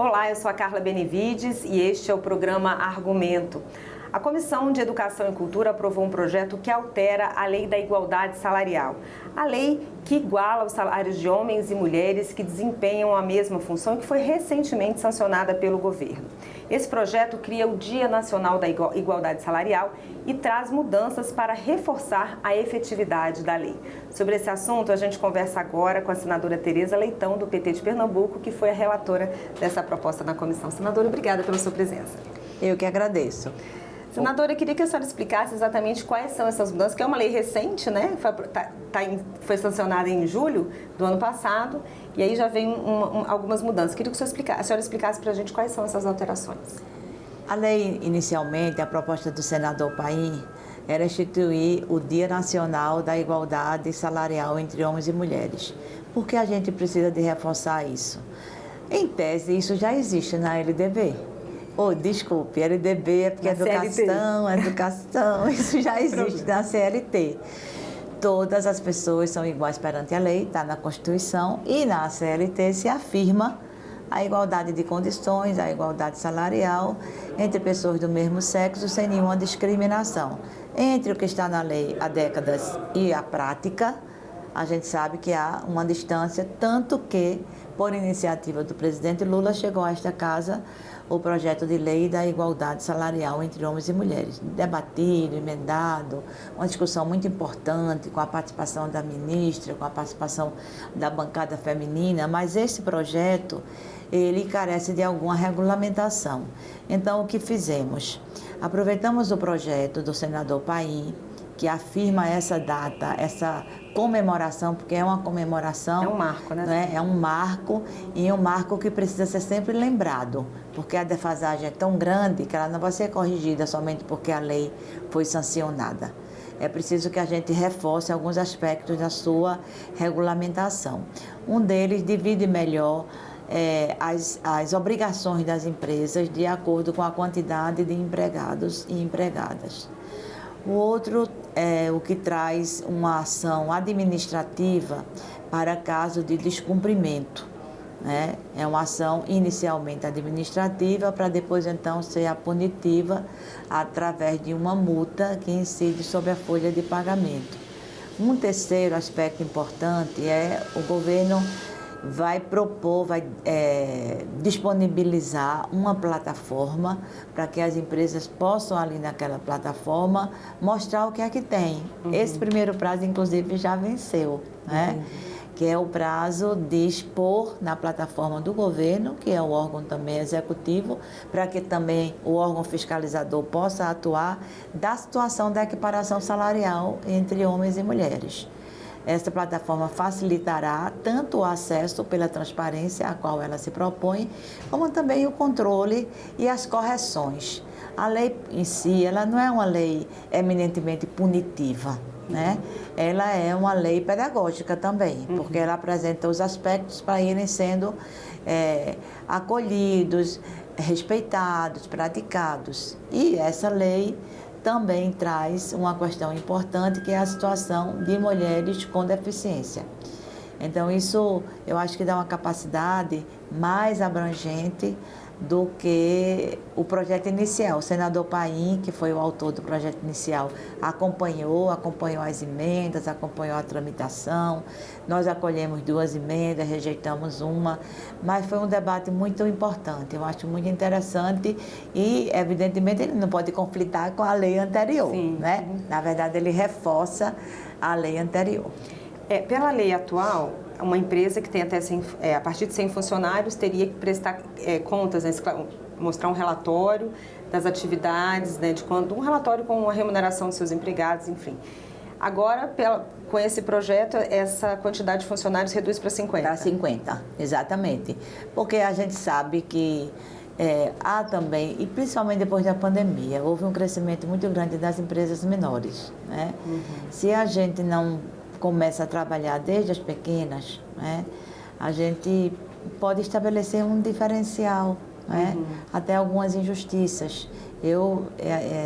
Olá, eu sou a Carla Benevides e este é o programa Argumento. A Comissão de Educação e Cultura aprovou um projeto que altera a Lei da Igualdade Salarial. A lei que iguala os salários de homens e mulheres que desempenham a mesma função e que foi recentemente sancionada pelo governo. Esse projeto cria o Dia Nacional da Igualdade Salarial e traz mudanças para reforçar a efetividade da lei. Sobre esse assunto, a gente conversa agora com a senadora Tereza Leitão, do PT de Pernambuco, que foi a relatora dessa proposta na comissão. Senadora, obrigada pela sua presença. Eu que agradeço. Senadora, eu queria que a senhora explicasse exatamente quais são essas mudanças, que é uma lei recente, né? Foi sancionada em julho do ano passado, e aí já vem algumas mudanças. Queria que a senhora explicasse para a gente quais são essas alterações. A lei, inicialmente, a proposta do senador Paim era instituir o Dia Nacional da Igualdade Salarial entre homens e mulheres. Por que a gente precisa de reforçar isso? Em tese, isso já existe na LDB. Desculpe, LDB é porque educação, isso já existe na CLT. Todas as pessoas são iguais perante a lei, está na Constituição, e na CLT se afirma a igualdade de condições, a igualdade salarial entre pessoas do mesmo sexo, sem nenhuma discriminação. Entre o que está na lei há décadas e a prática, a gente sabe que há uma distância, tanto que, por iniciativa do presidente Lula, chegou a esta casa o projeto de lei da igualdade salarial entre homens e mulheres, debatido, emendado, uma discussão muito importante com a participação da ministra, com a participação da bancada feminina, mas esse projeto, ele carece de alguma regulamentação. Então, o que fizemos? Aproveitamos o projeto do senador Paim, que afirma essa data, essa comemoração, porque é uma comemoração... É um marco, né? É um marco, e é um marco que precisa ser sempre lembrado, porque a defasagem é tão grande que ela não vai ser corrigida somente porque a lei foi sancionada. É preciso que a gente reforce alguns aspectos da sua regulamentação. Um deles divide melhor as obrigações das empresas de acordo com a quantidade de empregados e empregadas. O outro é o que traz uma ação administrativa para caso de descumprimento, né? É uma ação inicialmente administrativa para depois então ser a punitiva através de uma multa que incide sobre a folha de pagamento. Um terceiro aspecto importante é o governo vai disponibilizar uma plataforma para que as empresas possam ali naquela plataforma mostrar o que é que tem. Esse primeiro prazo, inclusive, já venceu, né? Que é o prazo de expor na plataforma do governo, que é o órgão também executivo, para que também o órgão fiscalizador possa atuar da situação da equiparação salarial entre homens e mulheres. Esta plataforma facilitará tanto o acesso pela transparência a qual ela se propõe, como também o controle e as correções. A lei em si, ela não é uma lei eminentemente punitiva, né? Ela é uma lei pedagógica também, porque ela apresenta os aspectos para irem sendo acolhidos, respeitados, praticados. E essa lei também traz uma questão importante, que é a situação de mulheres com deficiência. Então, isso eu acho que dá uma capacidade mais abrangente do que o projeto inicial. O senador Paim, que foi o autor do projeto inicial, acompanhou as emendas, acompanhou a tramitação. Nós acolhemos 2 emendas, rejeitamos uma, mas foi um debate muito importante, eu acho muito interessante e, evidentemente, ele não pode conflitar com a lei anterior, né? Na verdade, ele reforça a lei anterior. Pela lei atual, uma empresa que tem a partir de 100 funcionários teria que prestar contas, né, mostrar um relatório das atividades, né, um relatório com a remuneração dos seus empregados, enfim. Agora, com esse projeto, essa quantidade de funcionários reduz para 50. Para 50, exatamente. Porque a gente sabe que há também, e principalmente depois da pandemia, houve um crescimento muito grande das empresas menores, né? Se a gente não começa a trabalhar desde as pequenas, né, a gente pode estabelecer um diferencial, né, até algumas injustiças. Eu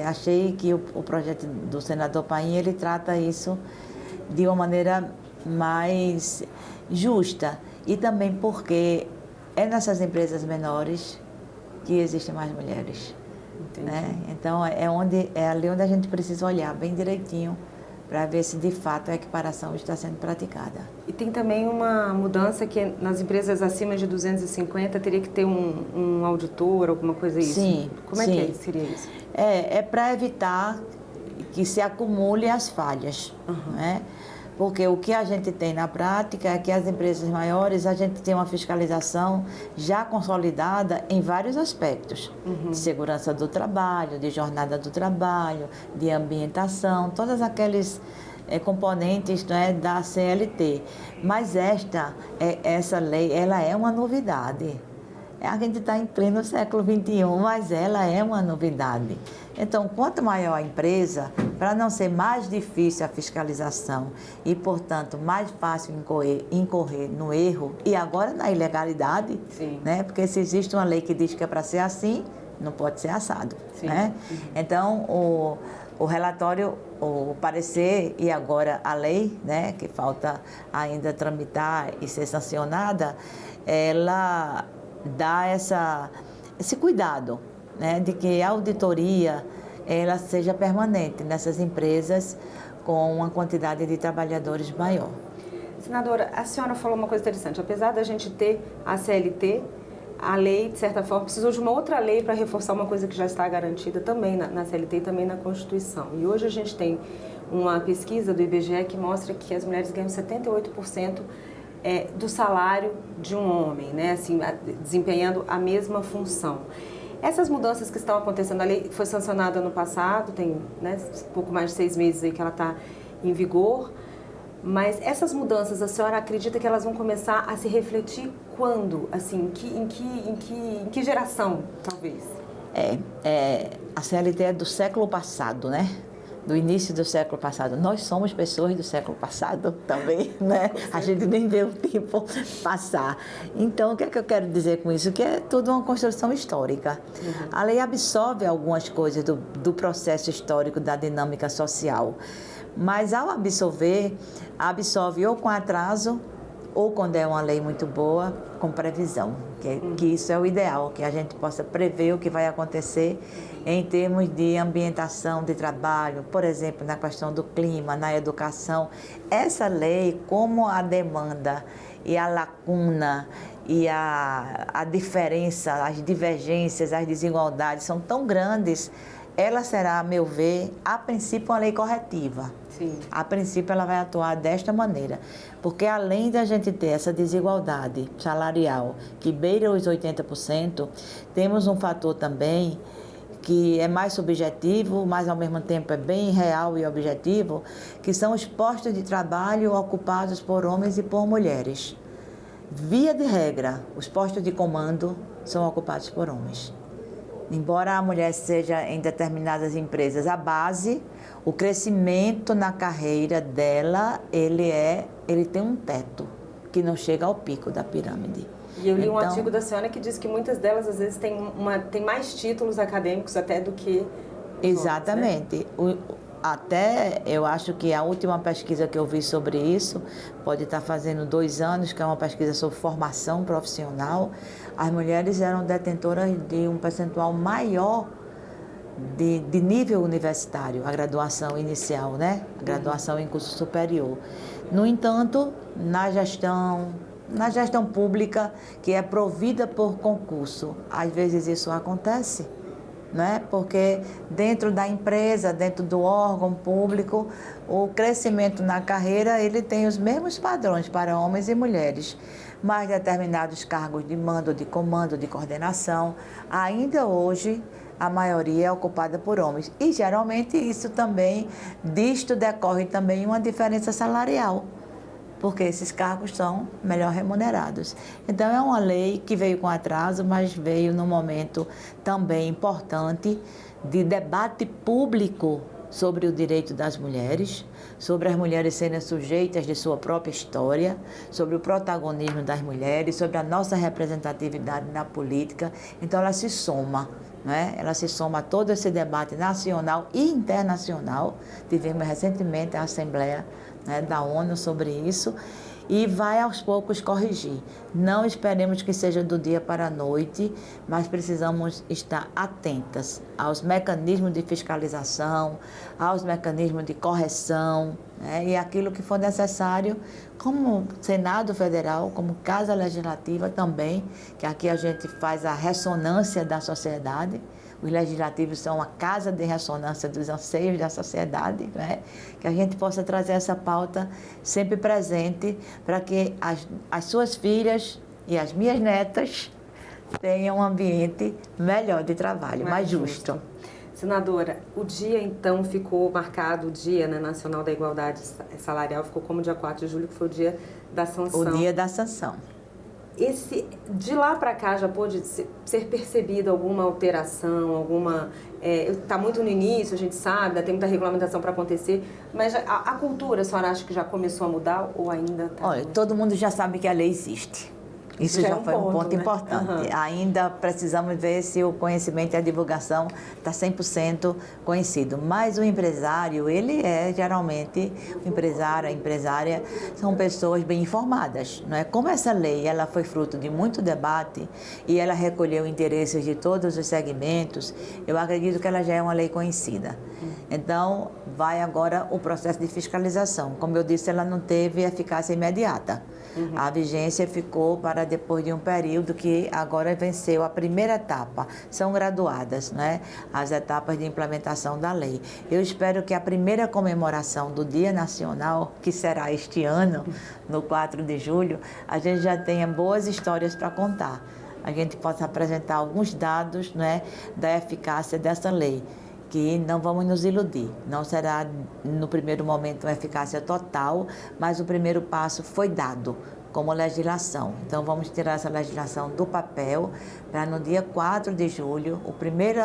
achei que o projeto do senador Paim, ele trata isso de uma maneira mais justa, e também porque é nessas empresas menores que existem mais mulheres. Né? Então, é ali onde a gente precisa olhar bem direitinho para ver se de fato a equiparação está sendo praticada. E tem também uma mudança que nas empresas acima de 250 teria que ter um auditor, alguma coisa isso? Sim. Como é que seria isso? É para evitar que se acumulem as falhas, né? Porque o que a gente tem na prática é que as empresas maiores, a gente tem uma fiscalização já consolidada em vários aspectos. De segurança do trabalho, de jornada do trabalho, de ambientação, todos aqueles componentes, né, da CLT. Mas essa lei, ela é uma novidade. A gente está em pleno século XXI, mas ela é uma novidade. Então, quanto maior a empresa, para não ser mais difícil a fiscalização e, portanto, mais fácil incorrer no erro e agora na ilegalidade, né? Porque se existe uma lei que diz que é para ser assim, não pode ser assado. Né? Então, o relatório, o parecer e agora a lei, né, que falta ainda tramitar e ser sancionada, ela dá esse cuidado, né, de que a auditoria ela seja permanente nessas empresas com uma quantidade de trabalhadores maior. Senadora, a senhora falou uma coisa interessante. Apesar da gente ter a CLT, a lei, de certa forma, precisou de uma outra lei para reforçar uma coisa que já está garantida também na CLT e também na Constituição. E hoje a gente tem uma pesquisa do IBGE que mostra que as mulheres ganham 78% do salário de um homem, né? Assim, desempenhando a mesma função. Essas mudanças que estão acontecendo, a lei foi sancionada no passado, tem, né, pouco mais de 6 meses aí que ela está em vigor, mas essas mudanças, a senhora acredita que elas vão começar a se refletir quando? Assim, em que geração, talvez? A CLT é do século passado, né? Do início do século passado. Nós somos pessoas do século passado também, né? A gente nem vê o tempo passar. Então, o que é que eu quero dizer com isso? Que é tudo uma construção histórica. A lei absorve algumas coisas do processo histórico, da dinâmica social. Mas, ao absorve ou com atraso, ou quando é uma lei muito boa, com previsão. Que isso é o ideal, que a gente possa prever o que vai acontecer em termos de ambientação de trabalho, por exemplo, na questão do clima, na educação. Essa lei, como a demanda e a lacuna e a diferença, as divergências, as desigualdades são tão grandes, ela será, a meu ver, a princípio uma lei corretiva. Sim. A princípio ela vai atuar desta maneira, porque além da gente ter essa desigualdade salarial que beira os 80%, temos um fator também que é mais subjetivo, mas ao mesmo tempo é bem real e objetivo, que são os postos de trabalho ocupados por homens e por mulheres. Via de regra, os postos de comando são ocupados por homens. Embora a mulher seja em determinadas empresas a base, o crescimento na carreira dela, ele tem um teto que não chega ao pico da pirâmide. E eu li um artigo da senhora que diz que muitas delas, às vezes, têm mais títulos acadêmicos até do que exatamente. Outros, né? Até eu acho que a última pesquisa que eu vi sobre isso, pode estar fazendo 2 anos, que é uma pesquisa sobre formação profissional, as mulheres eram detentoras de um percentual maior de nível universitário, a graduação inicial, né? A graduação em curso superior. No entanto, na gestão pública, que é provida por concurso, às vezes isso acontece, né? Porque dentro da empresa, dentro do órgão público, o crescimento na carreira, ele tem os mesmos padrões para homens e mulheres, mas determinados cargos de mando, de comando, de coordenação, ainda hoje a maioria é ocupada por homens. E geralmente isso também, disto decorre também uma diferença salarial, porque esses cargos são melhor remunerados. Então, é uma lei que veio com atraso, mas veio num momento também importante de debate público sobre o direito das mulheres, sobre as mulheres serem sujeitas de sua própria história, sobre o protagonismo das mulheres, sobre a nossa representatividade na política. Então, ela se soma, né? Ela se soma a todo esse debate nacional e internacional. Tivemos recentemente a Assembleia, né, da ONU sobre isso, e vai aos poucos corrigir. Não esperemos que seja do dia para a noite, mas precisamos estar atentas aos mecanismos de fiscalização, aos mecanismos de correção, né? E aquilo que for necessário, como Senado Federal, como Casa Legislativa também, que aqui a gente faz a ressonância da sociedade. Os legislativos são a casa de ressonância dos anseios da sociedade, né? Que a gente possa trazer essa pauta sempre presente para que as suas filhas e as minhas netas tenham um ambiente melhor de trabalho, mais justo. Senadora, o dia então ficou marcado, o Dia, né, Nacional da Igualdade Salarial, ficou como dia 4 de julho, que foi o dia da sanção. O dia da sanção. De lá para cá já pôde ser percebida alguma alteração, alguma... Está muito no início, a gente sabe, tem muita regulamentação para acontecer, mas a cultura, a senhora acha que já começou a mudar ou ainda está? Olha, todo mundo já sabe que a lei existe. Isso já foi um ponto, né? Importante. Uhum. Ainda precisamos ver se o conhecimento e a divulgação está 100% conhecido. Mas o empresário, ele é geralmente, o empresário, a empresária, são pessoas bem informadas, não é? Como essa lei, ela foi fruto de muito debate e ela recolheu interesses de todos os segmentos, eu acredito que ela já é uma lei conhecida. Então, vai agora o processo de fiscalização. Como eu disse, ela não teve eficácia imediata. Uhum. A vigência ficou para depois de um período que agora venceu a primeira etapa. São graduadas, né, as etapas de implementação da lei. Eu espero que a primeira comemoração do Dia Nacional, que será este ano, no 4 de julho, a gente já tenha boas histórias para contar. A gente possa apresentar alguns dados, né, da eficácia dessa lei. Que não vamos nos iludir, não será no primeiro momento uma eficácia total, mas o primeiro passo foi dado como legislação. Então vamos tirar essa legislação do papel para no dia 4 de julho,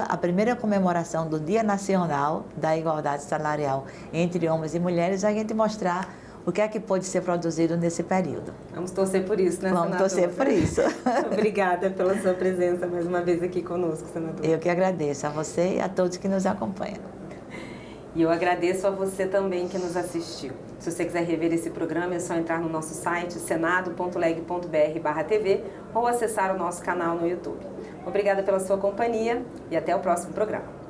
a primeira comemoração do Dia Nacional da Igualdade Salarial entre homens e mulheres, a gente mostrar o que é que pode ser produzido nesse período. Vamos torcer por isso, né, senadora? Vamos torcer por isso. Obrigada pela sua presença mais uma vez aqui conosco, senadora. Eu que agradeço a você e a todos que nos acompanham. E eu agradeço a você também que nos assistiu. Se você quiser rever esse programa, é só entrar no nosso site senado.leg.br/tv ou acessar o nosso canal no YouTube. Obrigada pela sua companhia e até o próximo programa.